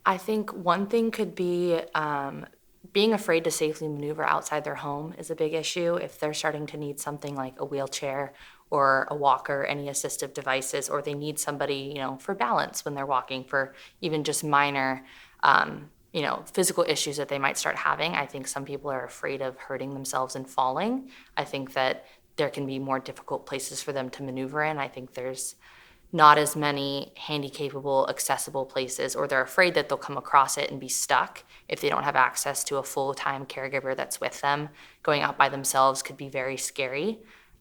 I think one thing could be being afraid to safely maneuver outside their home is a big issue. If they're starting to need something like a wheelchair or a walker, any assistive devices, or they need somebody, for balance when they're walking, for even just minor, physical issues that they might start having. I think some people are afraid of hurting themselves and falling. I think that there can be more difficult places for them to maneuver in. I think there's not as many handy-capable, accessible places, or they're afraid that they'll come across it and be stuck if they don't have access to a full-time caregiver that's with them. Going out by themselves could be very scary.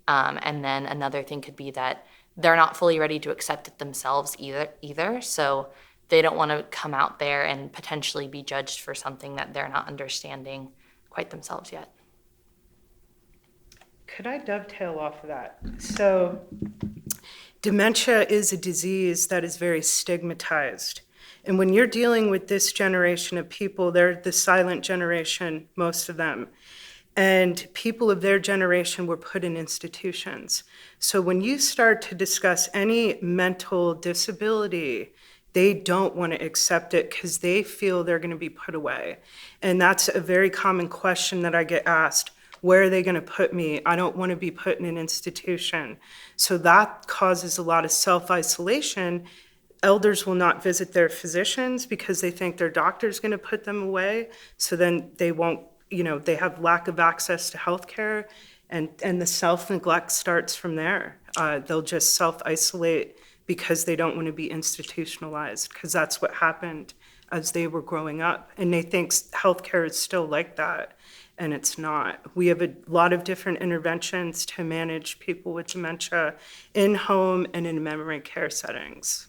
And then another thing could be that they're not fully ready to accept it themselves either. So they don't want to come out there and potentially be judged for something that they're not understanding quite themselves yet. Could I dovetail off of that? So dementia is a disease that is very stigmatized. And when you're dealing with this generation of people, they're the silent generation, most of them. And people of their generation were put in institutions. So when you start to discuss any mental disability, they don't want to accept it because they feel they're going to be put away. And that's a very common question that I get asked. Where are they going to put me? I don't want to be put in an institution. So that causes a lot of self-isolation. Elders will not visit their physicians because they think their doctor's going to put them away. So then they won't, they have lack of access to healthcare, and the self-neglect starts from there. They'll just self-isolate because they don't want to be institutionalized, because that's what happened as they were growing up. And they think healthcare is still like that. And it's not. We have a lot of different interventions to manage people with dementia in home and in memory care settings.